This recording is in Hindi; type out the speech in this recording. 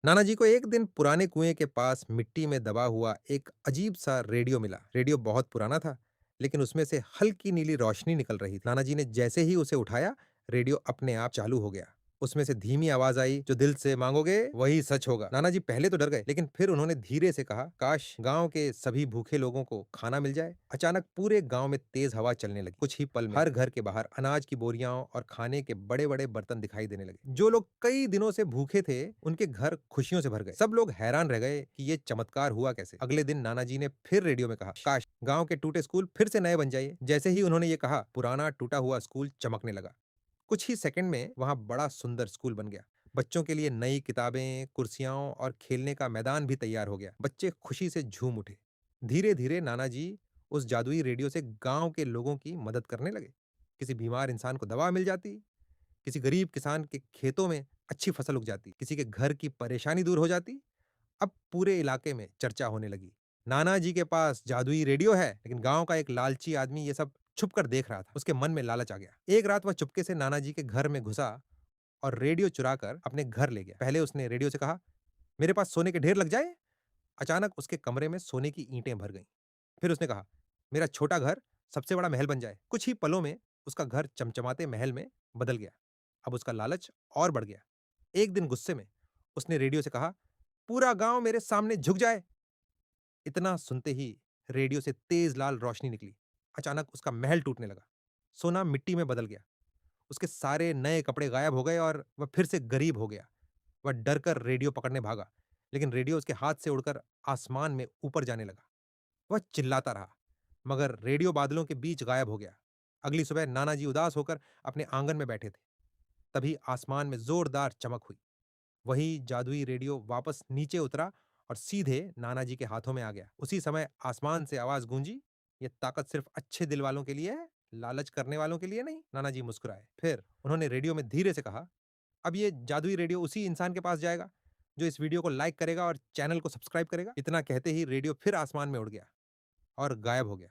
नाना जी को एक दिन पुराने कुएं के पास मिट्टी में दबा हुआ एक अजीब सा रेडियो मिला। रेडियो बहुत पुराना था, लेकिन उसमें से हल्की नीली रोशनी निकल रही थी। नाना जी ने जैसे ही उसे उठाया, रेडियो अपने आप चालू हो गया। उसमें से धीमी आवाज आई, जो दिल से मांगोगे वही सच होगा। नाना जी पहले तो डर गए, लेकिन फिर उन्होंने धीरे से कहा, काश गांव के सभी भूखे लोगों को खाना मिल जाए। अचानक पूरे गांव में तेज हवा चलने लगी। कुछ ही पल में हर घर के बाहर अनाज की बोरियां और खाने के बड़े बड़े बर्तन दिखाई देने लगे। जो लोग कई दिनों से भूखे थे, उनके घर खुशियों से भर गए। सब लोग हैरान रह गए कि ये चमत्कार हुआ कैसे। अगले दिन नाना जी ने फिर रेडियो में कहा, काश गांव के टूटे स्कूल फिर से नए बन जाइए। जैसे ही उन्होंने ये कहा, पुराना टूटा हुआ स्कूल चमकने लगा। कुछ ही सेकंड में वहां बड़ा सुंदर स्कूल बन गया। बच्चों के लिए नई किताबें, कुर्सियां और खेलने का मैदान भी तैयार हो गया। बच्चे खुशी से झूम उठे। धीरे धीरे नाना जी उस जादुई रेडियो से गांव के लोगों की मदद करने लगे। किसी बीमार इंसान को दवा मिल जाती, किसी गरीब किसान के खेतों में अच्छी फसल उग जाती, किसी के घर की परेशानी दूर हो जाती। अब पूरे इलाके में चर्चा होने लगी, नाना जी के पास जादुई रेडियो है। लेकिन गांव का एक लालची आदमी ये सब छुप कर देख रहा था। उसके मन में लालच आ गया। एक रात वह चुपके से नाना जी के घर में घुसा और रेडियो चुरा कर अपने घर ले गया। पहले उसने रेडियो से कहा, मेरे पास सोने के ढेर लग जाए। अचानक उसके कमरे में सोने की ईंटें भर गईं। फिर उसने कहा, मेरा छोटा घर सबसे बड़ा महल बन जाए। कुछ ही पलों में उसका घर चमचमाते महल में बदल गया। अब उसका लालच और बढ़ गया। एक दिन गुस्से में उसने रेडियो से कहा, पूरा गांव मेरे सामने झुक जाए। इतना सुनते ही रेडियो से तेज लाल रोशनी निकली। अचानक उसका महल टूटने लगा। सोना मिट्टी में बदल गया। उसके सारे नए कपड़े गायब हो गए और वह फिर से गरीब हो गया। वह डर कर रेडियो पकड़ने भागा, लेकिन रेडियो उसके हाथ से उड़कर आसमान में ऊपर जाने लगा। वह चिल्लाता रहा, मगर रेडियो बादलों के बीच गायब हो गया। अगली सुबह नाना जी उदास होकर अपने आंगन में बैठे थे। तभी आसमान में जोरदार चमक हुई। वही जादुई रेडियो वापस नीचे उतरा और सीधे नाना जी के हाथों में आ गया। उसी समय आसमान से आवाज गूंजी, ये ताकत सिर्फ अच्छे दिल वालों के लिए है, लालच करने वालों के लिए नहीं। नाना जी मुस्कुराए। फिर उन्होंने रेडियो में धीरे से कहा, अब ये जादुई रेडियो उसी इंसान के पास जाएगा जो इस वीडियो को लाइक करेगा और चैनल को सब्सक्राइब करेगा। इतना कहते ही रेडियो फिर आसमान में उड़ गया और गायब हो गया।